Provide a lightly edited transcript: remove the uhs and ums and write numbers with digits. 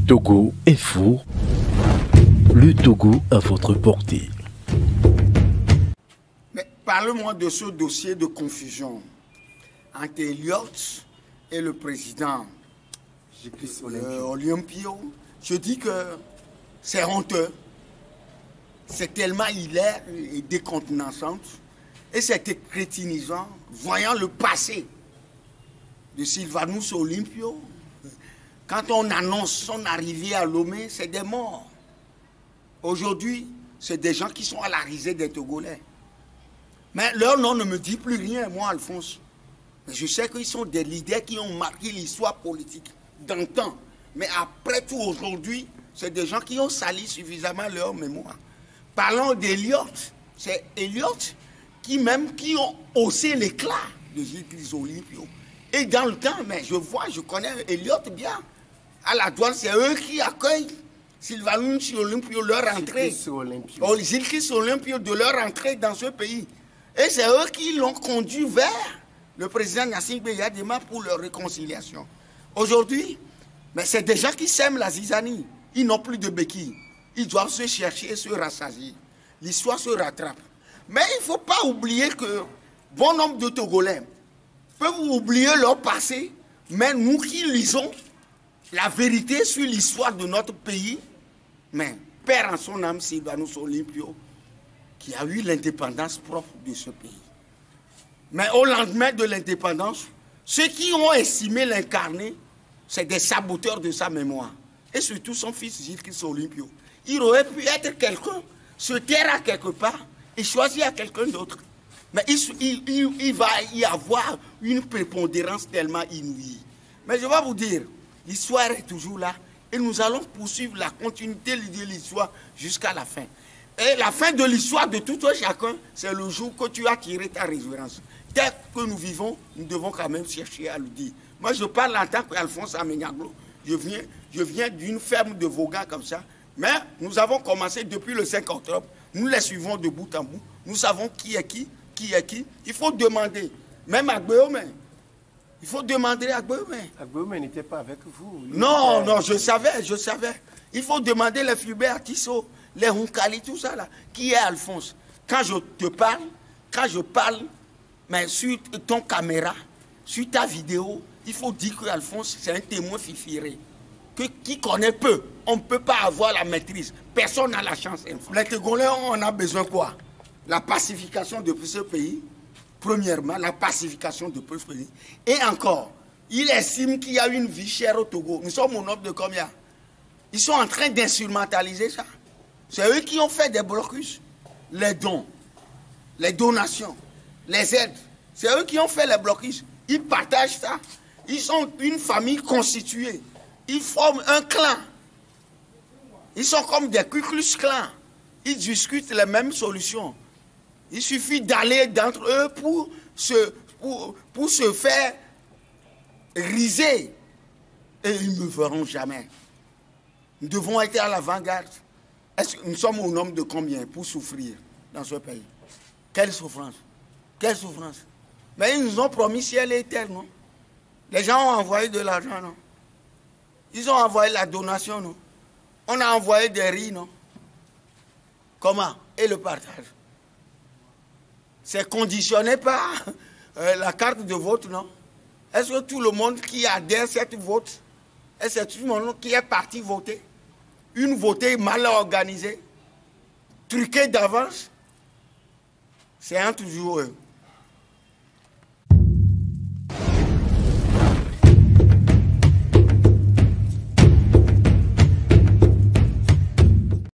Togo Info, le Togo à votre portée. Mais parle-moi de ce dossier de confusion entre Elliott et le président Olympio. Je dis que c'est honteux, c'est tellement hilaire et décontenaçant, et c'est crétinisant, voyant le passé de Sylvanus Olympio. Quand on annonce son arrivée à Lomé, c'est des morts. Aujourd'hui, c'est des gens qui sont à la risée des Togolais. Mais leur nom ne me dit plus rien, moi, Alphonse. Mais je sais qu'ils sont des leaders qui ont marqué l'histoire politique d'antan. Mais après tout, aujourd'hui, c'est des gens qui ont sali suffisamment leur mémoire. Parlons d'Elliott. C'est Elliott qui ont haussé l'éclat de Gilles Olympio. Et dans le temps, mais je connais Elliott bien. À la douane, c'est eux qui accueillent Sylvanus Olympio, leur entrée. Gilles Olympio de leur entrée dans ce pays. Et c'est eux qui l'ont conduit vers le président Gnassingbé Eyadema pour leur réconciliation. Aujourd'hui, c'est des gens qui sèment la zizanie. Ils n'ont plus de béquilles. Ils doivent se chercher et se rassasier. L'histoire se rattrape. Mais il ne faut pas oublier que bon nombre de Togolais peuvent oublier leur passé, mais nous qui lisons la vérité sur l'histoire de notre pays, mais père en son âme, Sylvanus Olympio, qui a eu l'indépendance propre de ce pays. Mais au lendemain de l'indépendance, ceux qui ont estimé l'incarner, c'est des saboteurs de sa mémoire. Et surtout son fils Gilles Olympio. Il aurait pu être quelqu'un, se taire à quelque part et choisir à quelqu'un d'autre. Mais il va y avoir une prépondérance tellement inouïe. Mais je vais vous dire, l'histoire est toujours là et nous allons poursuivre la continuité de l'histoire jusqu'à la fin. Et la fin de l'histoire de tout un chacun, c'est le jour que tu as tiré ta révérence. Tel que nous vivons, nous devons quand même chercher à le dire. Moi, je parle en tant qu'Alphonse Amenyaglo. Je viens d'une ferme de Vaughan comme ça. Mais nous avons commencé depuis le 5 octobre. Nous les suivons de bout en bout. Nous savons qui est qui est qui. Il faut demander. Même à Gbéomé. Il faut demander à Gbéomé. Gbéomé n'était pas avec vous. Non, je savais. Il faut demander les Fulbert Tissot, les Hunkali, tout ça là. Qui est Alphonse? Quand je parle, mais sur ton caméra, sur ta vidéo, il faut dire que Alphonse, c'est un témoin fifiré. Qui connaît peu, on ne peut pas avoir la maîtrise. Personne n'a la chance. Les Togolais, on a besoin quoi? La pacification de ce pays. Premièrement, la pacification de ce pays. Et encore, il estime qu'il y a une vie chère au Togo. Nous sommes au nombre de combien? Ils sont en train d'instrumentaliser ça. C'est eux qui ont fait des blocus. Les dons, les donations, les aides. C'est eux qui ont fait les blocus. Ils partagent ça. Ils sont une famille constituée. Ils forment un clan. Ils sont comme des Ku Klux Klan. Ils discutent les mêmes solutions. Il suffit d'aller d'entre eux pour se faire riser. Et ils ne me verront jamais. Nous devons être à l'avant-garde. Nous sommes au nombre de combien pour souffrir dans ce pays? Quelle souffrance? Quelle souffrance? Mais ils nous ont promis ciel et terre, non? Les gens ont envoyé de l'argent, non? Ils ont envoyé la donation, non? On a envoyé des riz, non? Comment? Et le partage? C'est conditionné par la carte de vote, non? Est-ce que tout le monde qui adhère à cette vote, est-ce que tout le monde qui est parti voter? Une votée mal organisée, truquée d'avance, c'est un toujours eux.